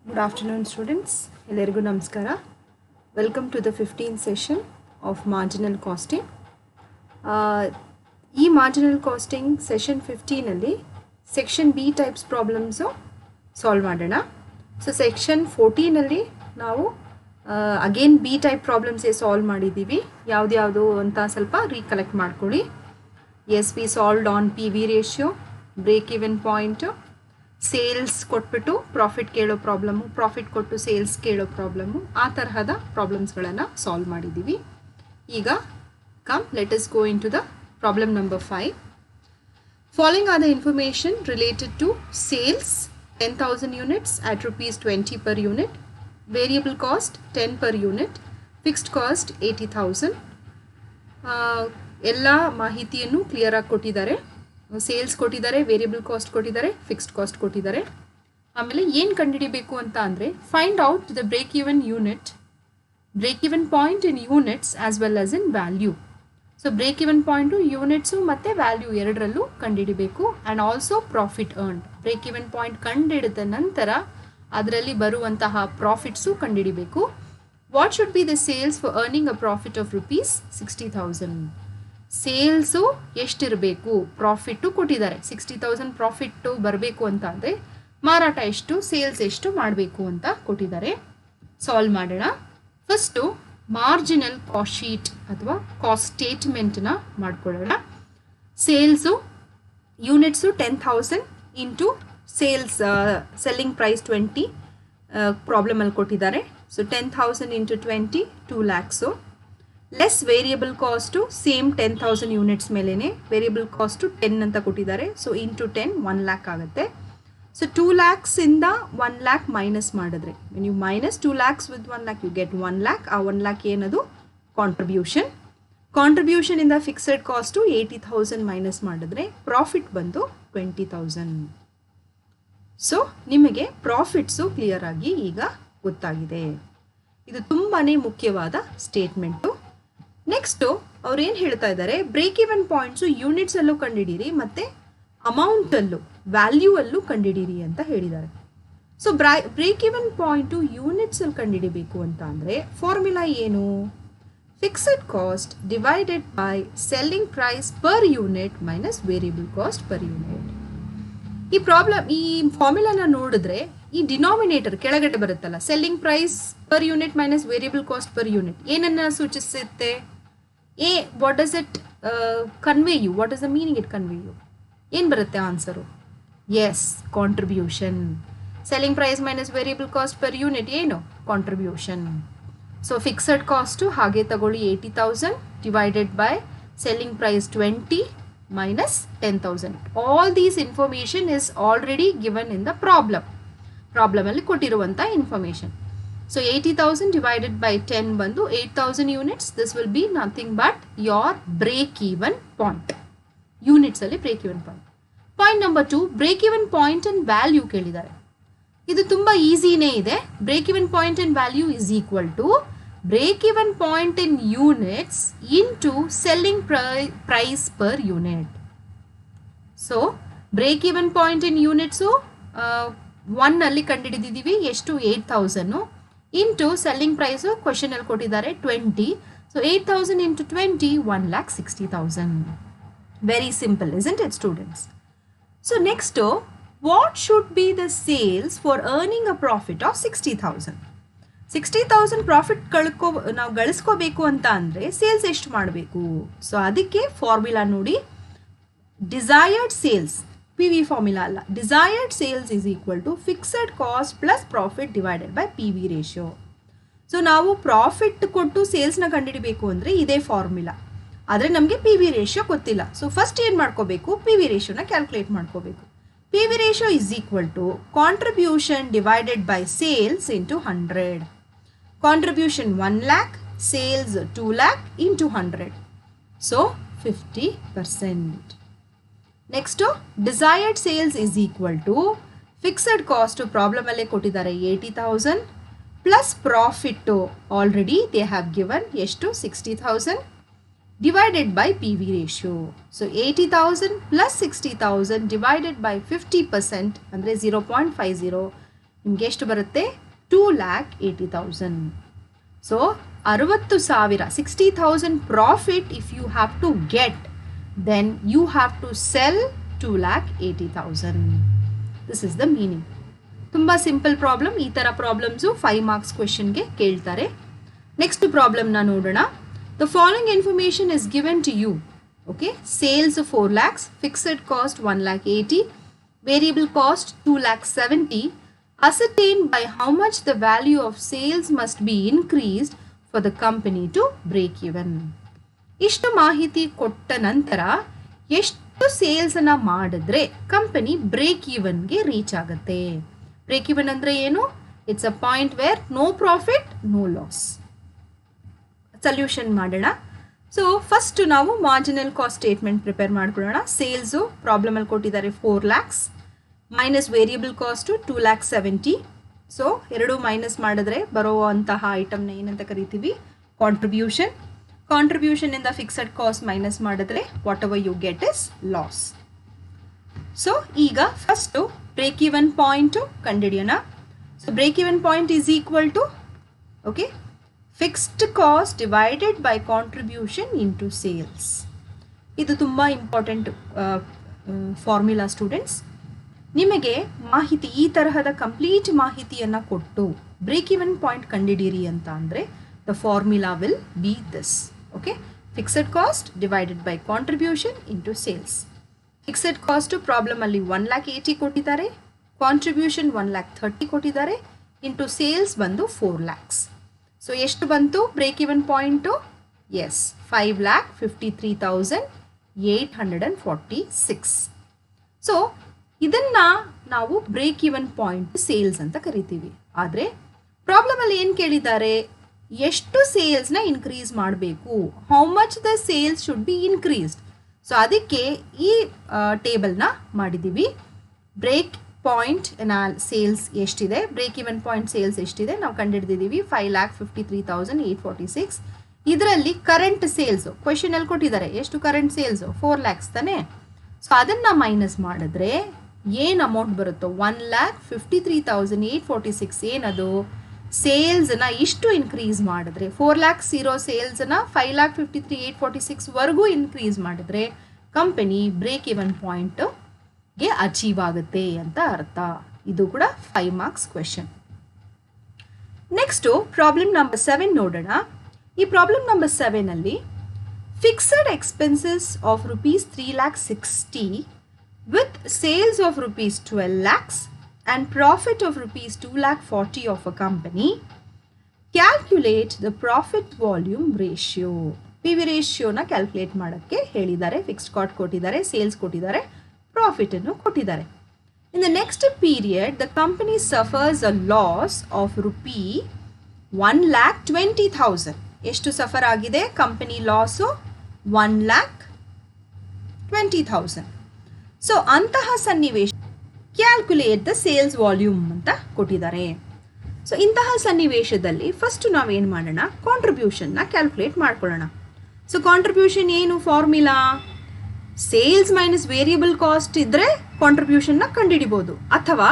Good afternoon, students. ಎಲ್ಲರಿಗೂ ನಮಸ್ಕಾರ. Welcome to the 15th session of marginal costing. ಈ marginal costing session 15 ಅಲ್ಲಿ section B types problems solve ಮಾಡೋಣ. So section 14 ಅಲ್ಲಿ ನಾವು again B type problems solve ಮಾಡಿದ್ದೀವಿ. ಯಾವ್ದು ಅಂತ ಸ್ವಲ್ಪ recollect ಮಾಡ್ಕೊಳ್ಳಿ. Yes, we solved on PV ratio, break even point, sales ಕೊಟ್ಬಿಟ್ಟು ಪ್ರಾಫಿಟ್ ಕೇಳೋ ಪ್ರಾಬ್ಲಮ್ಮು, ಪ್ರಾಫಿಟ್ ಕೊಟ್ಟು ಸೇಲ್ಸ್ ಕೇಳೋ ಪ್ರಾಬ್ಲಮ್ಮು, ಆ ತರಹದ ಪ್ರಾಬ್ಲಮ್ಸ್ಗಳನ್ನು ಸಾಲ್ವ್ ಮಾಡಿದ್ದೀವಿ. ಈಗ let us go in to the problem number 5. Following are the information related to sales 10,000 units at ₹20 per unit, variable cost 10 per unit, fixed cost 80,000. ಎಲ್ಲ ಮಾಹಿತಿಯನ್ನು ಕ್ಲಿಯರ್ ಆಗಿ ಕೊಟ್ಟಿದ್ದಾರೆ. ಸೇಲ್ಸ್ ಕೊಟ್ಟಿದ್ದಾರೆ, ವೇರಿಯಬಲ್ ಕಾಸ್ಟ್ ಕೊಟ್ಟಿದ್ದಾರೆ, ಫಿಕ್ಸ್ಡ್ ಕಾಸ್ಟ್ ಕೊಟ್ಟಿದ್ದಾರೆ. ಆಮೇಲೆ ಏನು ಕಂಡುಹಿಡಿಬೇಕು ಅಂತ ಅಂದರೆ find out the break even point in units as well as in value. So break even point units ಮತ್ತು ವ್ಯಾಲ್ಯೂ ಎರಡರಲ್ಲೂ ಕಂಡುಹಿಡಿಬೇಕು. And also profit earned. Break even point ಕಂಡುಹಿಡಿದ ನಂತರ ಅದರಲ್ಲಿ ಬರುವಂತಹ ಪ್ರಾಫಿಟ್ಸು ಕಂಡುಹಿಡಿಬೇಕು. What should be the sales for earning a profit of ₹60,000. Sales ಎಷ್ಟಿರಬೇಕು, profit ಕೊಟ್ಟಿದ್ದಾರೆ. 60,000 ಪ್ರಾಫಿಟ್ಟು ಬರಬೇಕು ಅಂತ ಅಂದರೆ ಮಾರಾಟ ಎಷ್ಟು, ಸೇಲ್ಸ್ ಎಷ್ಟು ಮಾಡಬೇಕು ಅಂತ ಕೊಟ್ಟಿದ್ದಾರೆ. ಸಾಲ್ವ್ ಮಾಡೋಣ. ಫಸ್ಟು ಮಾರ್ಜಿನಲ್ ಕಾಸ್ಟ್ ಶೀಟ್ ಅಥವಾ ಕಾಸ್ಟ್ ಸ್ಟೇಟ್ಮೆಂಟ್ನ ಮಾಡ್ಕೊಳ್ಳೋಣ. Sales units 10,000 into sales selling price 20 ಪ್ರಾಬ್ಲಮಲ್ಲಿ ಕೊಟ್ಟಿದ್ದಾರೆ. So 10,000 into 20 2 lakhs. Less variable cost same 10,000 units ಮೇಲೇ ವೇರಿಯಬಲ್ ಕಾಸ್ಟು 10 ಅಂತ ಕೊಟ್ಟಿದ್ದಾರೆ. ಸೊ ಇಂಟು 10 1 lakh ಆಗುತ್ತೆ. ಸೊ 2 lakhs ಇಂದ 1 lakh ಮೈನಸ್ ಮಾಡಿದ್ರೆ ನೀವು minus 2 lakhs with 1 lakh you get 1 lakh. ಆ 1 lakh ಏನದು ಕಾಂಟ್ರಿಬ್ಯೂಷನ್ ಇಂದ ಫಿಕ್ಸೆಡ್ ಕಾಸ್ಟು 80,000 ಮೈನಸ್ ಮಾಡಿದ್ರೆ ಪ್ರಾಫಿಟ್ ಬಂದು 20,000. ಸೊ ನಿಮಗೆ ಪ್ರಾಫಿಟ್ಸು ಕ್ಲಿಯರ್ ಆಗಿ ಈಗ ಗೊತ್ತಾಗಿದೆ. ಇದು ತುಂಬಾ ಮುಖ್ಯವಾದ ಸ್ಟೇಟ್ಮೆಂಟು. ನೆಕ್ಸ್ಟು ಅವ್ರು ಏನು ಹೇಳ್ತಾ ಇದ್ದಾರೆ, ಬ್ರೇಕ್ ಈವನ್ ಪಾಯಿಂಟ್ಸು ಯೂನಿಟ್ಸಲ್ಲೂ ಕಂಡುಹಿಡೀರಿ ಮತ್ತು ಅಮೌಂಟಲ್ಲೂ ವ್ಯಾಲ್ಯೂ ಅಲ್ಲೂ ಕಂಡುಹಿಡೀರಿ ಅಂತ ಹೇಳಿದ್ದಾರೆ. ಸೊ ಬ್ರೇಕ್ ಈವನ್ ಪಾಯಿಂಟು ಯೂನಿಟ್ಸಲ್ಲಿ ಕಂಡುಹಿಡಿಬೇಕು ಅಂತ ಅಂದರೆ ಫಾರ್ಮುಲಾ ಏನು? Fixed cost divided by selling price per unit minus variable cost per unit. ಈ ಫಾರ್ಮುಲಾನ ನೋಡಿದ್ರೆ ಈ ಡಿನಾಮಿನೇಟರ್ ಕೆಳಗಡೆ ಬರುತ್ತಲ್ಲ, selling price per unit minus variable cost per unit ಏನನ್ನ ಸೂಚಿಸುತ್ತೆ? What does it convey you? What is the meaning it convey you? ಏನು ಬರುತ್ತೆ answer? Yes, contribution. Selling price minus variable cost per unit ಏನು? Contribution. So fixed cost ಹಾಗೆ ತಗೊಳ್ಳಿ 80,000 divided by selling price 20 minus 10,000. All these information is already given in the problem ಅಲ್ಲಿ ಕೊಟ್ಟಿರುವಂಥ information. So 80,000 divided by 10 ಬಂದು 8,000 units. This will be nothing but your break even point. Units ಅಲ್ಲಿ break even point. Point number 2, break even point and value ಕೇಳಿದ್ದಾರೆ. ಇದು ತುಂಬ ಈಸಿನೇ ಇದೆ. Break even point and value is equal to break even point in units into selling price per unit. So break even point in units 1 ಅಲ್ಲಿ ಕಂಡುಹಿಡಿದಿದ್ದೀವಿ. ಎಷ್ಟು? 8,000 into selling price question ಅಲ್ಲಿ ಕೊಟ್ಟಿದ್ದಾರೆ 20. So 8,000 into 20 1,60,000. Very simple, isn't it students? So next, what should be the sales for earning a profit of 60,000? 60,000 profit ನಾವು ಗಳಿಸ್ಕೋಬೇಕು ಅಂತ ಅಂದರೆ sales ಎಷ್ಟು ಮಾಡಬೇಕು? So ಅದಕ್ಕೆ ಫಾರ್ಮುಲಾ ನೋಡಿ, desired sales, P V formula ಅಲ್ಲ, desired sales is equal to fixed cost plus profit divided by P V ratio. So ನಾವು profit ಕೊಟ್ಟು ಸೇಲ್ಸ್ನ ಕಂಡುಹಿಡಬೇಕು ಅಂದರೆ ಇದೇ ಫಾರ್ಮುಲಾ. ಆದರೆ ನಮಗೆ ಪಿ ವಿ ರೇಷಿಯೋ ಗೊತ್ತಿಲ್ಲ. ಸೊ ಫಸ್ಟ್ ಏನು ಮಾಡ್ಕೋಬೇಕು? ಪಿ ವಿ ರೇಷಿಯೋನ ಕ್ಯಾಲ್ಕುಲೇಟ್ ಮಾಡ್ಕೋಬೇಕು. P V ratio is equal to contribution divided by sales into 100. Contribution 1 lakh, sales 2 lakh into 100. So 50%. Next, desired sales is equal to fixed cost problem alle kottidare 80,000 plus profit already they have given ಎಷ್ಟು 60,000 divided by PV ratio. So 80,000 plus 60,000 divided by 50% ಅಂದರೆ 0.50 ನಿಮಗೆ ಎಷ್ಟು ಬರುತ್ತೆ 2,80,000. So 60,000 60,000 profit if you have to get, then you have to sell 2,80,000. This is the meaning. ತುಂಬ simple problem. ಈ ಥರ problems 5 marks ಕ್ವೆಶನ್ಗೆ ಕೇಳ್ತಾರೆ. Next ಪ್ರಾಬ್ಲಮ್ನ ನೋಡೋಣ. The following information is given to you. Okay, sales 4 lakhs, fixed cost 1,80,000, variable cost 2,70,000. Ascertain by how much the value of sales must be increased for the company to break even. ಇಷ್ಟು ಮಾಹಿತಿ ಕೊಟ್ಟ ನಂತರ ಎಷ್ಟು ಸೇಲ್ಸನ್ನು ಮಾಡಿದ್ರೆ company break ಈವನ್ಗೆ reach ಆಗುತ್ತೆ. Break even ಅಂದರೆ ಏನು? It's a point where no profit no loss. Solution ಮಾಡೋಣ. ಸೊ ಫಸ್ಟ್ ನಾವು ಮಾರ್ಜಿನಲ್ ಕಾಸ್ಟ್ ಸ್ಟೇಟ್ಮೆಂಟ್ ಪ್ರಿಪೇರ್ ಮಾಡ್ಕೊಳ್ಳೋಣ. ಸೇಲ್ಸು ಪ್ರಾಬ್ಲಮಲ್ಲಿ ಕೊಟ್ಟಿದ್ದಾರೆ 4 lakhs minus variable cost 2,70,000. So ಎರಡು ಮೈನಸ್ ಮಾಡಿದ್ರೆ ಬರುವಂತಹ ಐಟಮ್ನ ಏನಂತ ಕರಿತೀವಿ? ಕಾಂಟ್ರಿಬ್ಯೂಷನ್. ಕಾಂಟ್ರಿಬ್ಯೂಷನಿಂದ ಫಿಕ್ಸೆಡ್ ಕಾಸ್ಟ್ ಮೈನಸ್ ಮಾಡಿದ್ರೆ whatever you get is loss. So ಈಗ ಫಸ್ಟು ಬ್ರೇಕ್ ಈವನ್ ಪಾಯಿಂಟು ಕಂಡುಹಿಡಿಯೋಣ. So break even point is equal to okay fixed cost divided by contribution into sales. ಇದು ತುಂಬ ಇಂಪಾರ್ಟೆಂಟ್ ಫಾರ್ಮುಲಾ ಸ್ಟೂಡೆಂಟ್ಸ್. ನಿಮಗೆ ಮಾಹಿತಿ ಈ ತರಹದ complete ಮಾಹಿತಿಯನ್ನು ಕೊಟ್ಟು ಬ್ರೇಕ್ ಈವನ್ ಪಾಯಿಂಟ್ ಕಂಡುಹಿಡಿಯಿರಿ ಅಂತ ಅಂದರೆ the formula will be this. Okay, fixed cost divided by contribution into sales. Fixed cost ಪ್ರಾಬ್ಲಮಲ್ಲಿ 1,80,000 ಕೊಟ್ಟಿದ್ದಾರೆ, ಕಾಂಟ್ರಿಬ್ಯೂಷನ್ 1,30,000 ಕೊಟ್ಟಿದ್ದಾರೆ, ಇಂಟು ಸೇಲ್ಸ್ ಬಂದು 4 lakhs. ಸೊ ಎಷ್ಟು ಬಂತು break even point? Yes, 5,53,846. So ಇದನ್ನು ನಾವು ಬ್ರೇಕ್ ಈವನ್ ಪಾಯಿಂಟ್ ಸೇಲ್ಸ್ ಅಂತ ಕರಿತೀವಿ. ಆದರೆ ಪ್ರಾಬ್ಲಮಲ್ಲಿ ಏನು ಕೇಳಿದ್ದಾರೆ? ಎಷ್ಟು ಸೇಲ್ಸ್ನ ಇನ್ಕ್ರೀಸ್ ಮಾಡಬೇಕು, how much the sales should be increased. So ಅದಕ್ಕೆ ಈ ಟೇಬಲ್ನ ಮಾಡಿದ್ದೀವಿ. ಬ್ರೇಕ್ ಪಾಯಿಂಟ್ ಸೇಲ್ಸ್ ಎಷ್ಟಿದೆ, ಬ್ರೇಕ್ ಈವನ್ ಪಾಯಿಂಟ್ ಸೇಲ್ಸ್ ಎಷ್ಟಿದೆ ನಾವು ಕಂಡುಹಿಡಿದಿದ್ದೀವಿ. 5,53,846. ಇದರಲ್ಲಿ ಕರೆಂಟ್ ಸೇಲ್ಸು ಕ್ವೆಶನಲ್ಲಿ ಕೊಟ್ಟಿದ್ದಾರೆ. ಎಷ್ಟು ಕರೆಂಟ್ ಸೇಲ್ಸು? 4 lakhs ತಾನೆ. ಸೊ ಅದನ್ನು ಮೈನಸ್ ಮಾಡಿದ್ರೆ ಏನು ಅಮೌಂಟ್ ಬರುತ್ತೋ 1,53,846 ಏನದು ಸೇಲ್ಸ್ನ ಇಷ್ಟು ಇನ್ಕ್ರೀಸ್ ಮಾಡಿದ್ರೆ 4 lakhs ಇರೋ ಸೇಲ್ಸ್ನ 5,53,846 ಇನ್ಕ್ರೀಸ್ ಮಾಡಿದ್ರೆ ಕಂಪನಿ ಬ್ರೇಕ್ ಈವನ್ ಪಾಯಿಂಟ್ಗೆ ಅಚೀವ್ ಆಗುತ್ತೆ ಅಂತ ಅರ್ಥ. ಇದು ಕೂಡ 5 marks question. Next problem number 7 ನೋಡೋಣ. ಈ ಪ್ರಾಬ್ಲಮ್ ನಂಬರ್ 7ಅಲ್ಲಿ fixed expenses of rupees 3,60,000 with sales of rupees 12 lakhs and profit of rupees 2,40,000 of a company, calculate the profit volume ratio. PV ರೇಷಿಯೋನ ಕ್ಯಾಲ್ಕುಲೇಟ್ ಮಾಡೋಕ್ಕೆ ಹೇಳಿದ್ದಾರೆ. ಫಿಕ್ಸ್ಡ್ ಕಾಸ್ಟ್ ಕೊಟ್ಟಿದ್ದಾರೆ, sales ಕೊಟ್ಟಿದ್ದಾರೆ, ಪ್ರಾಫಿಟನ್ನು ಕೊಟ್ಟಿದ್ದಾರೆ. In the next period, the company suffers a loss of rupee 1,20,000. ಎಷ್ಟು suffer ಆಗಿದೆ company loss? 1,20,000. So ಅಂತಹ ಸನ್ನಿವೇಶ ಕ್ಯಾಲ್ಕುಲೇಟ್ ದ ಸೇಲ್ಸ್ ವಾಲ್ಯೂಮ್ ಅಂತ ಕೊಟ್ಟಿದ್ದಾರೆ. ಸೊ ಇಂತಹ ಸನ್ನಿವೇಶದಲ್ಲಿ ಫಸ್ಟ್ ನಾವೇನು ಮಾಡೋಣ? ಕಾಂಟ್ರಿಬ್ಯೂಷನ್ನ ಕ್ಯಾಲ್ಕುಲೇಟ್ ಮಾಡ್ಕೊಳ್ಳೋಣ. ಸೊ ಕಾಂಟ್ರಿಬ್ಯೂಷನ್ ಏನು formula? Sales minus variable cost ಇದ್ದರೆ ಕಾಂಟ್ರಿಬ್ಯೂಷನ್ನ ಕಂಡುಹಿಡಿಬೋದು, ಅಥವಾ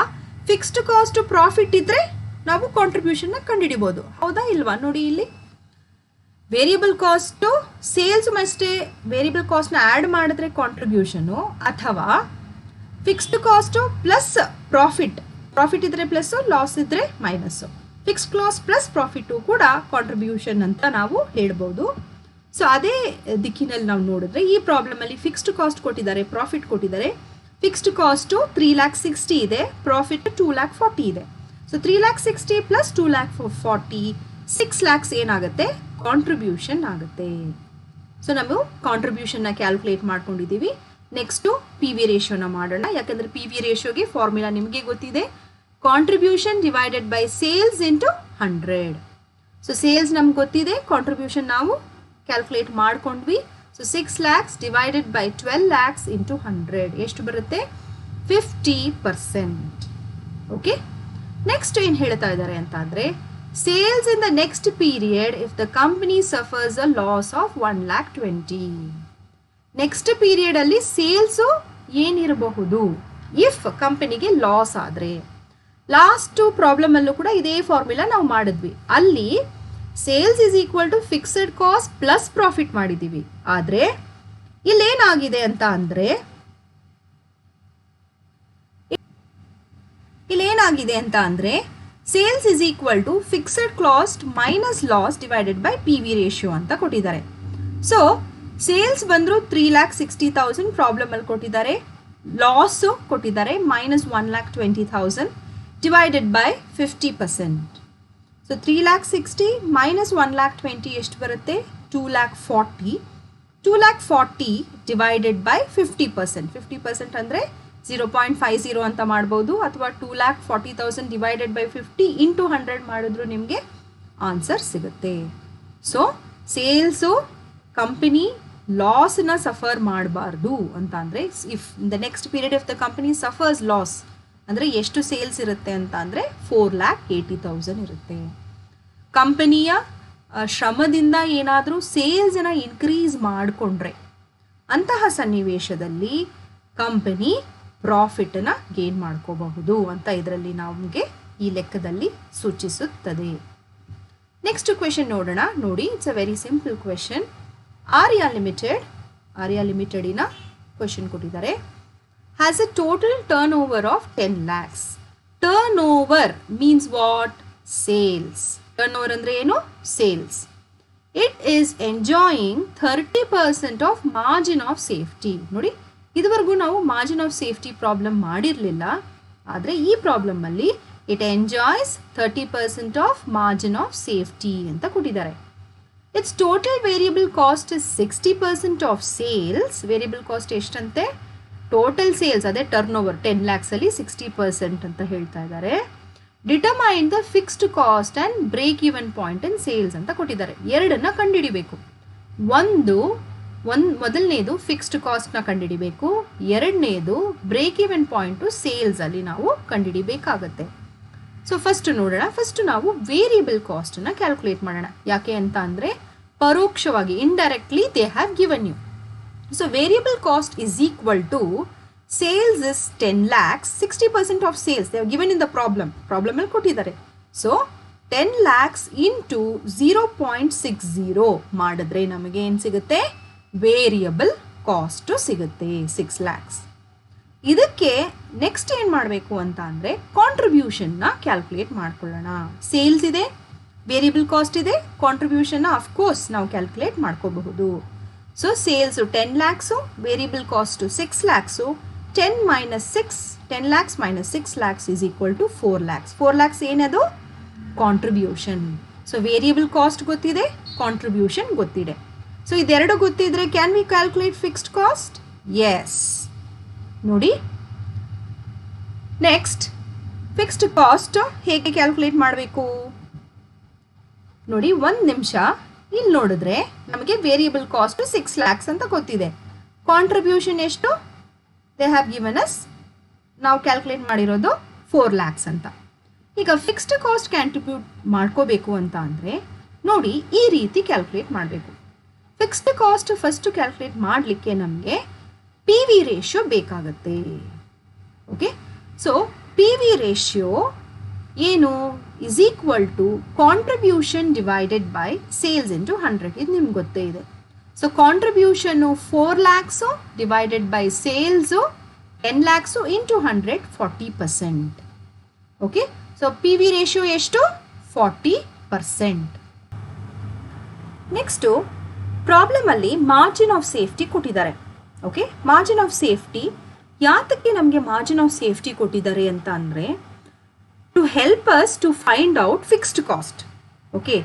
ಫಿಕ್ಸ್ಡ್ ಕಾಸ್ಟ್ ಪ್ರಾಫಿಟ್ ಇದ್ದರೆ ನಾವು ಕಾಂಟ್ರಿಬ್ಯೂಷನ್ನ ಕಂಡುಹಿಡಿಬೋದು. ಹೌದಾ ಇಲ್ವಾ? ನೋಡಿ ಇಲ್ಲಿ ವೇರಿಯಬಲ್ ಕಾಸ್ಟು ಸೇಲ್ಸ್ ಮಷ್ಟೇ ವೇರಿಯಬಲ್ ಕಾಸ್ಟ್ನ ಆ್ಯಡ್ ಮಾಡಿದ್ರೆ ಕಾಂಟ್ರಿಬ್ಯೂಷನು, ಅಥವಾ ಫಿಕ್ಸ್ಡ್ ಕಾಸ್ಟು ಪ್ಲಸ್ ಪ್ರಾಫಿಟ್ ಇದ್ದರೆ ಪ್ಲಸ್ಸು, ಲಾಸ್ ಇದ್ದರೆ minus. Fixed cost plus profit ಕೂಡ ಕಾಂಟ್ರಿಬ್ಯೂಷನ್ ಅಂತ ನಾವು ಹೇಳ್ಬೋದು. ಸೊ ಅದೇ ದಿಕ್ಕಿನಲ್ಲಿ ನಾವು ನೋಡಿದ್ರೆ ಈ ಪ್ರಾಬ್ಲಮಲ್ಲಿ ಫಿಕ್ಸ್ಡ್ ಕಾಸ್ಟ್ ಕೊಟ್ಟಿದ್ದಾರೆ, ಪ್ರಾಫಿಟ್ ಕೊಟ್ಟಿದ್ದಾರೆ. ಫಿಕ್ಸ್ಡ್ ಕಾಸ್ಟು 3,60,000 ಇದೆ, ಪ್ರಾಫಿಟ್ 2,40,000 ಇದೆ. ಸೊ 3,60,000 ಪ್ಲಸ್ 2,40,000 6 lakhs ಏನಾಗುತ್ತೆ? ಕಾಂಟ್ರಿಬ್ಯೂಷನ್ ಆಗುತ್ತೆ. ಸೊ ನಾವು ಕಾಂಟ್ರಿಬ್ಯೂಷನ್ನ ಕ್ಯಾಲ್ಕುಲೇಟ್ ಮಾಡ್ಕೊಂಡಿದ್ದೀವಿ. ನೆಕ್ಸ್ಟು ಪಿ ವಿ ರೇಷಿಯೋನ ಮಾಡೋಣ. ಯಾಕಂದರೆ ಪಿ ವಿ ರೇಷಿಯೋಗೆ ಫಾರ್ಮುಲಾ ನಿಮಗೆ ಗೊತ್ತಿದೆ, contribution divided by sales into 100. So sales ನಮ್ಗೆ ಗೊತ್ತಿದೆ, ಕಾಂಟ್ರಿಬ್ಯೂಷನ್ ನಾವು ಕ್ಯಾಲ್ಕುಲೇಟ್ ಮಾಡ್ಕೊಂಡ್ವಿ. So 6 lakhs divided by 12 lakhs into 100 ಎಷ್ಟು ಬರುತ್ತೆ? 50%. ಓಕೆ, ನೆಕ್ಸ್ಟ್ ಏನು ಹೇಳ್ತಾ ಇದ್ದಾರೆ ಅಂತ ಅಂದರೆ sales in the next period if the company suffers a loss of 1,20,000. Next ಪೀರಿಯಡಲ್ಲಿ ಸೇಲ್ಸು ಏನಿರಬಹುದು ಇಫ್ ಕಂಪನಿಗೆ ಲಾಸ್ ಆದರೆ? ಲಾಸ್ಟ್ ಪ್ರಾಬ್ಲಮ್ ಅಲ್ಲೂ ಕೂಡ ಇದೇ ಫಾರ್ಮುಲಾ ನಾವು ಮಾಡಿದ್ವಿ. ಅಲ್ಲಿ sales is equal to fixed cost plus profit ಮಾಡಿದ್ದೀವಿ. ಆದರೆ ಇಲ್ಲೇನಾಗಿದೆ ಅಂತ ಅಂದರೆ sales is equal to fixed cost minus loss divided by P V ratio ಅಂತ ಕೊಟ್ಟಿದ್ದಾರೆ. ಸೊ ಸೇಲ್ಸ್ ಬಂದರೂ 3,60,000 ಪ್ರಾಬ್ಲಮಲ್ಲಿ ಕೊಟ್ಟಿದ್ದಾರೆ, ಲಾಸು ಕೊಟ್ಟಿದ್ದಾರೆ -1,20,000 ಡಿವೈಡೆಡ್ ಬೈ 50%. ಸೊ 3,60,000 ಮೈನಸ್ 1,20,000 ಎಷ್ಟು ಬರುತ್ತೆ? 2,40,000. 2,40,000 ಡಿವೈಡೆಡ್ ಬೈ 50%. 50% ಅಂದರೆ 0.50 ಅಂತ ಮಾಡ್ಬೋದು, ಅಥವಾ 2,40,000 ಡಿವೈಡೆಡ್ ಬೈ 50 ಇಂಟು 100 ಮಾಡಿದ್ರು ನಿಮಗೆ ಆನ್ಸರ್ ಸಿಗುತ್ತೆ. ಸೊ ಸೇಲ್ಸು ಕಂಪನಿ ಲಾಸ್ನ ಸಫರ್ ಮಾಡಬಾರ್ದು ಅಂತ ಅಂದರೆ, if the next period if the company suffers loss ಅಂದರೆ ಎಷ್ಟು ಸೇಲ್ಸ್ ಇರುತ್ತೆ ಅಂತ ಅಂದರೆ 4,80,000 ಇರುತ್ತೆ. ಕಂಪನಿಯ ಶ್ರಮದಿಂದ ಏನಾದರೂ ಸೇಲ್ಸನ್ನು ಇನ್ಕ್ರೀಸ್ ಮಾಡಿಕೊಂಡ್ರೆ ಅಂತಹ ಸನ್ನಿವೇಶದಲ್ಲಿ ಕಂಪನಿ ಪ್ರಾಫಿಟನ್ನು ಗೇನ್ ಮಾಡ್ಕೋಬಹುದು ಅಂತ ಇದರಲ್ಲಿ ನಮಗೆ ಈ ಲೆಕ್ಕದಲ್ಲಿ ಸೂಚಿಸುತ್ತದೆ. ನೆಕ್ಸ್ಟ್ ಕ್ವೆಶನ್ ನೋಡೋಣ. ನೋಡಿ, it's a very simple question. Arya ಲಿಮಿಟೆಡಿನ ಕ್ವೆಶನ್ ಕೊಟ್ಟಿದ್ದಾರೆ. has a total turnover of 10 lakhs. Turnover means what? Sales. Turnover andre enu? Sales. It is enjoying 30% of margin of safety. ನೋಡಿ, ಇದುವರೆಗೂ ನಾವು ಮಾರ್ಜಿನ್ ಆಫ್ ಸೇಫ್ಟಿ ಪ್ರಾಬ್ಲಮ್ ಮಾಡಿರಲಿಲ್ಲ. ಆದರೆ ಈ ಪ್ರಾಬ್ಲಮಲ್ಲಿ it enjoys 30% of margin of safety ಅಂತ ಕೊಟ್ಟಿದ್ದಾರೆ. It's total variable cost is 60% of sales. Variable cost ಎಷ್ಟಂತೆ? ಟೋಟಲ್ ಸೇಲ್ಸ್ ಅದೇ ಟರ್ನ್ ಓವರ್ 10 lakhsಲ್ಲಿ 60% ಅಂತ ಹೇಳ್ತಾ ಇದ್ದಾರೆ. Determine the fixed cost and break even point in sales ಅಂತ ಕೊಟ್ಟಿದ್ದಾರೆ. ಎರಡನ್ನ ಕಂಡುಹಿಡಿಬೇಕು. ಮೊದಲನೇದು ಫಿಕ್ಸ್ಡ್ ಕಾಸ್ಟ್ನ ಕಂಡುಹಿಡಿಬೇಕು, ಎರಡನೇದು ಬ್ರೇಕ್ ಈವನ್ ಪಾಯಿಂಟು ಸೇಲ್ಸಲ್ಲಿ ನಾವು ಕಂಡುಹಿಡಿಬೇಕಾಗತ್ತೆ. ಸೊ ಫಸ್ಟ್ ನೋಡೋಣ. ಫಸ್ಟ್ ನಾವು ವೇರಿಯಬಲ್ ಕಾಸ್ಟನ್ನು ಕ್ಯಾಲ್ಕುಲೇಟ್ ಮಾಡೋಣ. ಯಾಕೆ ಅಂತ ಅಂದರೆ ಪರೋಕ್ಷವಾಗಿ indirectly they have given you. So variable cost is equal to sales is 10 lakhs, 60% of sales they have given in the problem ಅಲ್ಲಿ ಕೊಟ್ಟಿದ್ದಾರೆ. ಸೊ 10 lakhs into 0.60 ಮಾಡಿದ್ರೆ ನಮಗೆ ಏನು ಸಿಗುತ್ತೆ? ವೇರಿಯಬಲ್ ಕಾಸ್ಟ್ ಸಿಗುತ್ತೆ 6 lakhs. ಇದಕ್ಕೆ ನೆಕ್ಸ್ಟ್ ಏನು ಮಾಡಬೇಕು ಅಂತ ಅಂದರೆ ಕಾಂಟ್ರಿಬ್ಯೂಷನ್ನ ಕ್ಯಾಲ್ಕುಲೇಟ್ ಮಾಡ್ಕೊಳ್ಳೋಣ. ಸೇಲ್ಸ್ ಇದೆ, ವೇರಿಯಬಲ್ ಕಾಸ್ಟ್ ಇದೆ, ಕಾಂಟ್ರಿಬ್ಯೂಷನ್ನ ಅಫ್ಕೋರ್ಸ್ ನಾವು ಕ್ಯಾಲ್ಕುಲೇಟ್ ಮಾಡ್ಕೋಬಹುದು. So sales 10 lakhs, variable cost 6 lakhs. 10 lakhs minus 6 lakhs is equal to 4 lakhs. 4 lakhs ಏನದು? ಕಾಂಟ್ರಿಬ್ಯೂಷನ್. ಸೊ ವೇರಿಯಬಲ್ ಕಾಸ್ಟ್ ಗೊತ್ತಿದೆ, ಕಾಂಟ್ರಿಬ್ಯೂಷನ್ ಗೊತ್ತಿದೆ. ಸೊ ಇದೆರಡು ಗೊತ್ತಿದ್ರೆ can we calculate fixed cost? Yes. ನೋಡಿ, ನೆಕ್ಸ್ಟ್ ಫಿಕ್ಸ್ಡ್ ಕಾಸ್ಟ್ ಹೇಗೆ calculate ಮಾಡಬೇಕು ನೋಡಿ. ಒಂದು ನಿಮಿಷ. ಇಲ್ಲಿ ನೋಡಿದ್ರೆ ನಮಗೆ ವೇರಿಯಬಲ್ ಕಾಸ್ಟ್ 6 lakhs ಅಂತ ಗೊತ್ತಿದೆ. ಕಾಂಟ್ರಿಬ್ಯೂಷನ್ ಎಷ್ಟು? ದೇ ಹ್ಯಾವ್ ಗಿವನ್ ಅಸ್, ನಾವು ಕ್ಯಾಲ್ಕುಲೇಟ್ ಮಾಡಿರೋದು 4 lakhs ಅಂತ. ಈಗ ಫಿಕ್ಸ್ಡ್ ಕಾಸ್ಟ್ ಕ್ಯಾಲ್ಕುಲೇಟ್ ಮಾಡ್ಕೋಬೇಕು ಅಂತ ಅಂದರೆ ನೋಡಿ, ಈ ರೀತಿ ಕ್ಯಾಲ್ಕುಲೇಟ್ ಮಾಡಬೇಕು. ಫಿಕ್ಸ್ಡ್ ಕಾಸ್ಟ್ ಫಸ್ಟ್ ಕ್ಯಾಲ್ಕುಲೇಟ್ ಮಾಡಲಿಕ್ಕೆ ನಮಗೆ ಪಿ ವಿ ರೇಷಿಯೋ ಬೇಕಾಗತ್ತೆ. Okay, so P V ratio ಏನು? Is equal to contribution divided by sales into 100. ಇದು ನಿಮ್ಗೆ ಗೊತ್ತೇ ಇದೆ. ಸೊ ಕಾಂಟ್ರಿಬ್ಯೂಷನ್ನು 4 lakhs divided by sales 10 lakhs into 100, 40%. Okay, so P V ratio ಎಷ್ಟು? 40%. ನೆಕ್ಸ್ಟು ಪ್ರಾಬ್ಲಮಲ್ಲಿ ಮಾರ್ಜಿನ್ ಆಫ್ ಸೇಫ್ಟಿ ಕೊಟ್ಟಿದ್ದಾರೆ. ಓಕೆ, ಮಾರ್ಜಿನ್ ಆಫ್ ಸೇಫ್ಟಿ ಯಾತಕ್ಕೆ ನಮಗೆ ಮಾರ್ಜಿನ್ ಆಫ್ ಸೇಫ್ಟಿ ಕೊಟ್ಟಿದ್ದಾರೆ ಅಂತ ಅಂದರೆ to help us to find out fixed cost. Okay,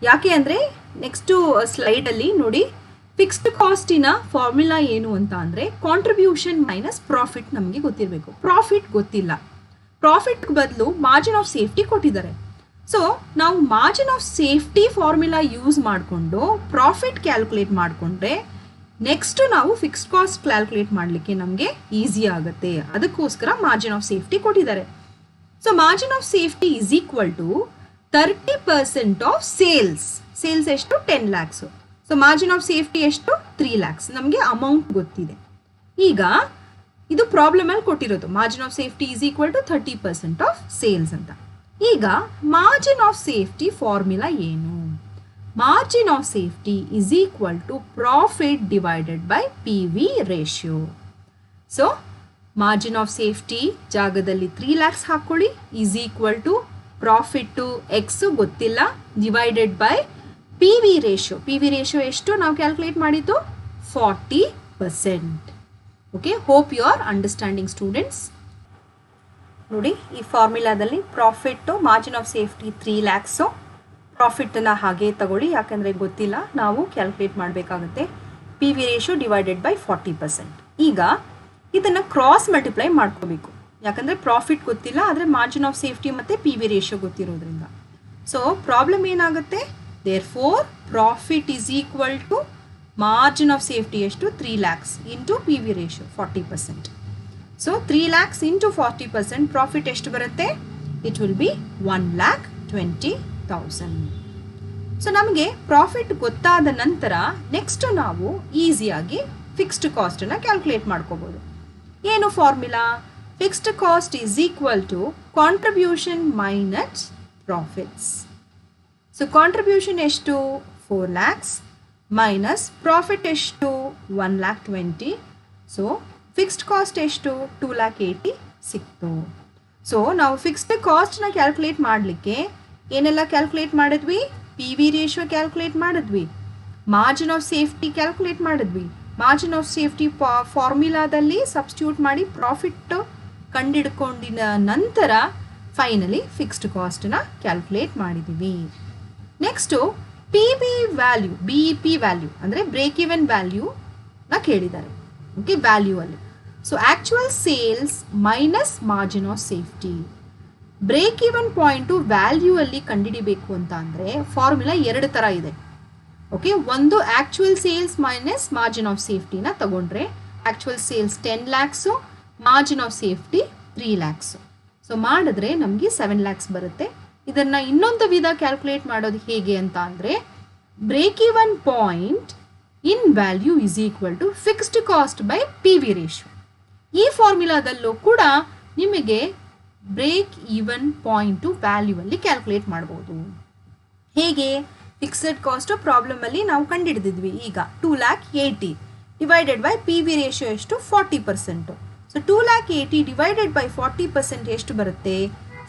ಯಾಕೆ ಅಂದರೆ ನೆಕ್ಸ್ಟು ಸ್ಲೈಡಲ್ಲಿ ನೋಡಿ, ಫಿಕ್ಸ್ಡ್ ಕಾಸ್ಟಿನ ಫಾರ್ಮುಲಾ ಏನು ಅಂತ ಅಂದರೆ ಕಾಂಟ್ರಿಬ್ಯೂಷನ್ ಮೈನಸ್ ಪ್ರಾಫಿಟ್ ನಮಗೆ ಗೊತ್ತಿರಬೇಕು. ಪ್ರಾಫಿಟ್ ಗೊತ್ತಿಲ್ಲ. ಪ್ರಾಫಿಟ್ ಬದಲು ಮಾರ್ಜಿನ್ ಆಫ್ ಸೇಫ್ಟಿ ಕೊಟ್ಟಿದ್ದಾರೆ. ಸೊ ನಾವು margin of safety formula use ಮಾಡಿಕೊಂಡು ಪ್ರಾಫಿಟ್ ಕ್ಯಾಲ್ಕುಲೇಟ್ ಮಾಡಿಕೊಂಡ್ರೆ ನೆಕ್ಸ್ಟು ನಾವು ಫಿಕ್ಸ್ಡ್ ಕಾಸ್ಟ್ ಕ್ಯಾಲ್ಕುಲೇಟ್ ಮಾಡಲಿಕ್ಕೆ ನಮಗೆ ಈಸಿ ಆಗುತ್ತೆ. ಅದಕ್ಕೋಸ್ಕರ ಮಾರ್ಜಿನ್ ಆಫ್ ಸೇಫ್ಟಿ ಕೊಟ್ಟಿದ್ದಾರೆ. So margin of safety is equal to 30% of sales. Sales ಎಷ್ಟು? 10 lakhs. So margin of safety ಎಷ್ಟು? 3 lakhs. ನಮಗೆ ಅಮೌಂಟ್ ಗೊತ್ತಿದೆ. ಈಗ ಇದು ಪ್ರಾಬ್ಲಮಲ್ಲಿ ಕೊಟ್ಟಿರೋದು margin of safety is equal to 30% of sales ಅಂತ. ಈಗ ಮಾರ್ಜಿನ್ ಆಫ್ ಸೇಫ್ಟಿ ಫಾರ್ಮುಲಾ ಏನು? Margin of safety is equal to profit divided by P V ratio. So margin of safety ಜಾಗದಲ್ಲಿ 3 lakhs ಹಾಕ್ಕೊಳ್ಳಿ, is equal to profit x ಗೊತ್ತಿಲ್ಲ divided by P V ratio. P V ratio ಎಷ್ಟು ನಾವು calculate ಮಾಡಿದ್ದು? 40%. Okay, hope you are understanding students. ನೋಡಿ, ಈ ಫಾರ್ಮುಲಾದಲ್ಲಿ profit margin of safety 3 lakhs. ಪ್ರಾಫಿಟ್ಟನ್ನು ಹಾಗೆ ತಗೊಳ್ಳಿ, ಯಾಕಂದರೆ ಗೊತ್ತಿಲ್ಲ, ನಾವು ಕ್ಯಾಲ್ಕುಲೇಟ್ ಮಾಡಬೇಕಾಗುತ್ತೆ. P V ratio divided by 40%. ಈಗ ಇದನ್ನು ಕ್ರಾಸ್ ಮಲ್ಟಿಪ್ಲೈ ಮಾಡ್ಕೋಬೇಕು, ಯಾಕಂದರೆ ಪ್ರಾಫಿಟ್ ಗೊತ್ತಿಲ್ಲ, ಆದರೆ ಮಾರ್ಜಿನ್ ಆಫ್ ಸೇಫ್ಟಿ ಮತ್ತು ಪಿ ವಿ ರೇಷಿಯೋ ಗೊತ್ತಿರೋದ್ರಿಂದ. ಸೊ ಪ್ರಾಬ್ಲಮ್ ಏನಾಗುತ್ತೆ? therefore profit is equal to margin of safety ಎಷ್ಟು? 3 lakhs into P V ratio 40%. So 3 lakhs into 40% profit ಎಷ್ಟು ಬರುತ್ತೆ? It will be 1,20,000. ಸೊ ನಮಗೆ ಪ್ರಾಫಿಟ್ ಗೊತ್ತಾದ ನಂತರ ನೆಕ್ಸ್ಟ್ ನಾವು ಈಸಿಯಾಗಿ ಫಿಕ್ಸ್ಡ್ ಕಾಸ್ಟನ್ನು ಕ್ಯಾಲ್ಕುಲೇಟ್ ಮಾಡ್ಕೋಬೋದು. ಏನು formula? Fixed cost is equal to contribution minus profits. So contribution ಎಷ್ಟು? 4 lakhs ಮೈನಸ್ ಪ್ರಾಫಿಟ್ ಎಷ್ಟು? 1,20,000. ಸೊ ಫಿಕ್ಸ್ಡ್ ಕಾಸ್ಟ್ ಎಷ್ಟು? 2,80,000 ಸಿಕ್ತು. ಸೊ ನಾವು ಫಿಕ್ಸ್ಡ್ ಕಾಸ್ಟ್ನ ಕ್ಯಾಲ್ಕುಲೇಟ್ ಮಾಡಲಿಕ್ಕೆ ಏನೆಲ್ಲ ಕ್ಯಾಲ್ಕುಲೇಟ್ ಮಾಡಿದ್ವಿ? ಪಿ ವಿ ರೇಷಿಯೋ ಕ್ಯಾಲ್ಕುಲೇಟ್ ಮಾಡಿದ್ವಿ, ಮಾರ್ಜಿನ್ ಆಫ್ ಸೇಫ್ಟಿ ಕ್ಯಾಲ್ಕುಲೇಟ್ ಮಾಡಿದ್ವಿ. ಮಾರ್ಜಿನ್ ಆಫ್ ಸೇಫ್ಟಿ ಫಾರ್ಮುಲಾದಲ್ಲಿ ಸಬ್ಸ್ಟಿಟ್ಯೂಟ್ ಮಾಡಿ ಪ್ರಾಫಿಟ್ ಕಂಡಿಡ್ಕೊಂಡಿನ ನಂತರ ಫೈನಲಿ ಫಿಕ್ಸ್ಡ್ ಕಾಸ್ಟನ್ನ ಕ್ಯಾಲ್ಕುಲೇಟ್ ಮಾಡಿದ್ದೀವಿ. Next P B value, B E P value ಅಂದರೆ ಬ್ರೇಕ್ ಈವನ್ ವ್ಯಾಲ್ಯೂನ ಕೇಳಿದ್ದಾರೆ. ಓಕೆ, ವ್ಯಾಲ್ಯೂ ಅಲ್ಲಿ. So actual sales minus margin of safety. Break even point value ಅಲ್ಲಿ ಕಂಡುಹಿಡಿಬೇಕು ಅಂತ ಅಂದರೆ ಫಾರ್ಮುಲಾ 2 ಥರ ಇದೆ. ಓಕೆ, ಒಂದು actual sales minus margin of ಸೇಫ್ಟಿನ ತಗೊಂಡ್ರೆ actual sales 10 lakhs, margin of safety 3 lakhs. So ಮಾಡಿದ್ರೆ ನಮಗೆ 7 lakhs ಬರುತ್ತೆ. ಇದನ್ನು ಇನ್ನೊಂದು ವಿಧ ಕ್ಯಾಲ್ಕುಲೇಟ್ ಮಾಡೋದು ಹೇಗೆ ಅಂತ ಅಂದರೆ break even point in value is equal to fixed cost by P V ratio. ಈ ಫಾರ್ಮುಲಾದಲ್ಲೂ ಕೂಡ ನಿಮಗೆ ಬ್ರೇಕ್ ಈವನ್ ಪಾಯಿಂಟು ವ್ಯಾಲ್ಯೂ ಅಲ್ಲಿ ಕ್ಯಾಲ್ಕುಲೇಟ್ ಮಾಡ್ಬೋದು. ಹೇಗೆ? ಫಿಕ್ಸೆಡ್ ಕಾಸ್ಟು ಪ್ರಾಬ್ಲಮಲ್ಲಿ ನಾವು ಕಂಡುಹಿಡಿದಿದ್ವಿ. ಈಗ 2,80,000 divided by P V ratio ಎಷ್ಟು? 40%. ಸೊ 2,80,000 ಡಿವೈಡೆಡ್ ಬೈ 40% ಎಷ್ಟು ಬರುತ್ತೆ?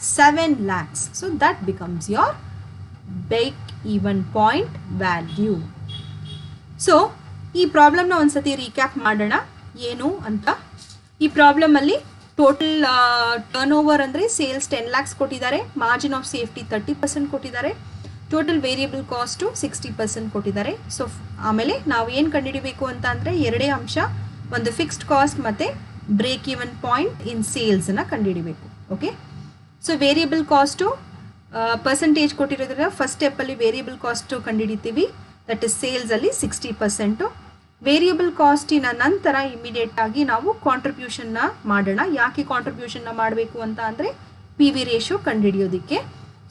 7 lakhs. So that becomes your break even point value. So ಈ ಪ್ರಾಬ್ಲಮ್ನ ಒಂದ್ಸತಿ ರೀಕ್ಯಾಪ್ ಮಾಡೋಣ ಏನು ಅಂತ. ಈ ಪ್ರಾಬ್ಲಮಲ್ಲಿ ಟೋಟಲ್ ಟರ್ನ್ ಓವರ್ ಅಂದರೆ ಸೇಲ್ಸ್ 10 lakhs ಕೊಟ್ಟಿದ್ದಾರೆ, ಮಾರ್ಜಿನ್ ಆಫ್ ಸೇಫ್ಟಿ 30% ಕೊಟ್ಟಿದ್ದಾರೆ, ಟೋಟಲ್ ವೇರಿಯಬಲ್ ಕಾಸ್ಟು 60% ಕೊಟ್ಟಿದ್ದಾರೆ. ಸೊ ಆಮೇಲೆ ನಾವು ಏನು ಕಂಡುಹಿಡಿಬೇಕು ಅಂತ ಅಂದರೆ 2 ಅಂಶ, ಒಂದು ಫಿಕ್ಸ್ಡ್ ಕಾಸ್ಟ್ ಮತ್ತು ಬ್ರೇಕ್ ಈವನ್ ಪಾಯಿಂಟ್ ಇನ್ ಸೇಲ್ಸನ್ನು ಕಂಡುಹಿಡಿಬೇಕು. Okay, so variable cost percentage ಕೊಟ್ಟಿರೋದ್ರಿಂದ ಫಸ್ಟ್ ಸ್ಟೆಪ್ಪಲ್ಲಿ ವೇರಿಯಬಲ್ ಕಾಸ್ಟು ಕಂಡುಹಿಡಿತೀವಿ, ದಟ್ ಇಸ್ ಸೇಲ್ಸಲ್ಲಿ 60%. ವೇರಿಯಬಲ್ ಕಾಸ್ಟಿನ ನಂತರ ಇಮಿಡಿಯೇಟ್ ಆಗಿ ನಾವು ಕಾಂಟ್ರಿಬ್ಯೂಷನ್ನ ಮಾಡೋಣ. ಯಾಕೆ ಕಾಂಟ್ರಿಬ್ಯೂಷನ್ನ ಮಾಡಬೇಕು ಅಂತ ಅಂದರೆ ಪಿ ವಿ ರೇಷಿಯೋ ಕಂಡುಹಿಡಿಯೋದಕ್ಕೆ.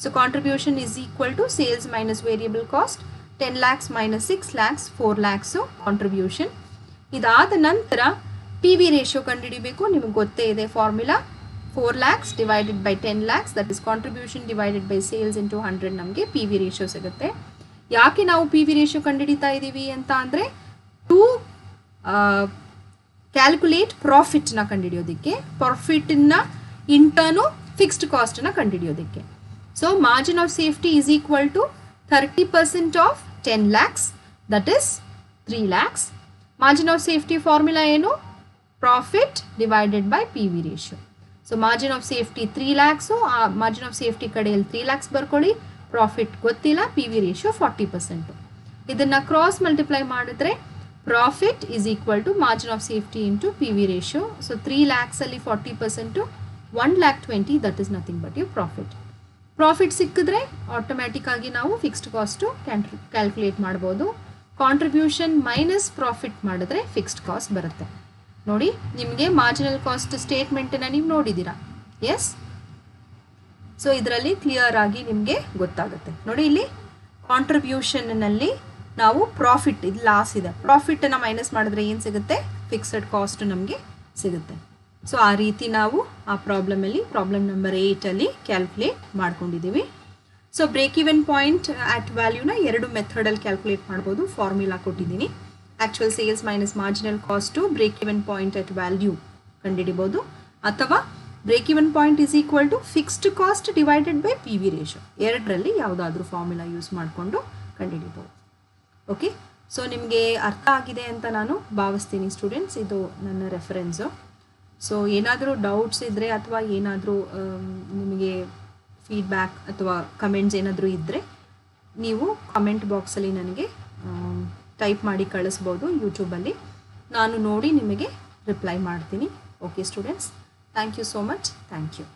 So contribution is equal to sales minus variable cost. 10 lakhs minus 6 lakhs 4 lakhs contribution. ಇದಾದ ನಂತರ ಪಿ ವಿ ರೇಷಿಯೋ ಕಂಡುಹಿಡಿಬೇಕು. ನಿಮಗೆ ಗೊತ್ತೇ ಇದೆ formula, 4 lakhs divided by 10 lakhs, that is contribution divided by sales into 100 ನಮಗೆ P V ratio ಸಿಗುತ್ತೆ. ಯಾಕೆ ನಾವು ಪಿ ವಿ ರೇಷಿಯೋ ಕಂಡುಹಿಡಿತಾ ಇದ್ದೀವಿ ಅಂತ ಅಂದರೆ ಟು ಕ್ಯಾಲ್ಕುಲೇಟ್ ಪ್ರಾಫಿಟ್ನ ಕಂಡುಹಿಡಿಯೋದಕ್ಕೆ, ಪ್ರಾಫಿಟನ್ನ ಇಂಟರ್ನು ಫಿಕ್ಸ್ಡ್ ಕಾಸ್ಟನ್ನು ಕಂಡುಹಿಡಿಯೋದಕ್ಕೆ. So margin of safety is equal to 30% of 10 lakhs, that is 3 lakhs. Margin of safety formula ಏನು? Profit divided by P V ratio. So margin of safety 3 lakhs, margin of safety ಕಡೆಯಲ್ಲಿ 3 lakhs ಬರ್ಕೊಳ್ಳಿ, profit ಗೊತ್ತಿಲ್ಲ, P V ratio 40%. ಇದನ್ನು cross multiply ಮಾಡಿದ್ರೆ profit is equal to margin of safety into P V ratio. So 3 lakhs ಅಲ್ಲಿ 40%, 1,20,000, that is nothing but you profit. Profit ಸಿಕ್ಕಿದ್ರೆ automatic ಆಗಿ ನಾವು fixed cost calculate ಮಾಡ್ಬೋದು. Contribution minus profit ಮಾಡಿದ್ರೆ fixed cost ಬರುತ್ತೆ. ನೋಡಿ, ನಿಮಗೆ ಮಾರ್ಜಿನಲ್ ಕಾಸ್ಟ್ ಸ್ಟೇಟ್ಮೆಂಟನ್ನು ನೀವು ನೋಡಿದ್ದೀರಾ. ಎಸ್, ಸೊ ಇದರಲ್ಲಿ ಕ್ಲಿಯರ್ ಆಗಿ ನಿಮಗೆ ಗೊತ್ತಾಗುತ್ತೆ. ನೋಡಿ, ಇಲ್ಲಿ ಕಾಂಟ್ರಿಬ್ಯೂಷನ್ನಲ್ಲಿ ನಾವು ಪ್ರಾಫಿಟ್, ಇದು ಲಾಸ್ ಇದೆ, ಪ್ರಾಫಿಟನ್ನು ಮೈನಸ್ ಮಾಡಿದ್ರೆ ಏನು ಸಿಗುತ್ತೆ? ಫಿಕ್ಸೆಡ್ ಕಾಸ್ಟ್ ನಮಗೆ ಸಿಗುತ್ತೆ. ಸೊ ಆ ರೀತಿ ನಾವು ಆ ಪ್ರಾಬ್ಲಮಲ್ಲಿ ಪ್ರಾಬ್ಲಮ್ ನಂಬರ್ 8ಅಲ್ಲಿ ಕ್ಯಾಲ್ಕುಲೇಟ್ ಮಾಡ್ಕೊಂಡಿದ್ದೀವಿ. So break even point at ವ್ಯಾಲ್ಯೂನ 2 ಮೆಥಡಲ್ಲಿ ಕ್ಯಾಲ್ಕುಲೇಟ್ ಮಾಡ್ಬೋದು. ಫಾರ್ಮುಲಾ ಕೊಟ್ಟಿದ್ದೀನಿ. Actual sales minus marginal cost break even point at value ಕಂಡುಹಿಡಿಬೋದು, ಅಥವಾ break even point is equal to fixed cost divided by P V ratio. ಎರಡರಲ್ಲಿ ಯಾವುದಾದ್ರೂ formula use ಮಾಡಿಕೊಂಡು ಕಂಡುಹಿಡಿಬೋದು. ಓಕೆ, ಸೊ ನಿಮಗೆ ಅರ್ಥ ಆಗಿದೆ ಅಂತ ನಾನು ಭಾವಿಸ್ತೀನಿ ಸ್ಟೂಡೆಂಟ್ಸ್. ಇದು ನನ್ನ ರೆಫರೆನ್ಸು. ಸೊ ಏನಾದರೂ ಡೌಟ್ಸ್ ಇದ್ದರೆ ಅಥವಾ ಏನಾದರೂ ನಿಮಗೆ ಫೀಡ್ಬ್ಯಾಕ್ ಅಥವಾ ಕಮೆಂಟ್ಸ್ ಏನಾದರೂ ಇದ್ದರೆ ನೀವು ಕಮೆಂಟ್ ಬಾಕ್ಸಲ್ಲಿ ನನಗೆ ಟೈಪ್ ಮಾಡಿ ಕಳಿಸ್ಬೋದು ಯೂಟ್ಯೂಬಲ್ಲಿ. ನಾನು ನೋಡಿ ನಿಮಗೆ ರಿಪ್ಲೈ ಮಾಡ್ತೀನಿ. Okay students, thank you so much. Thank you.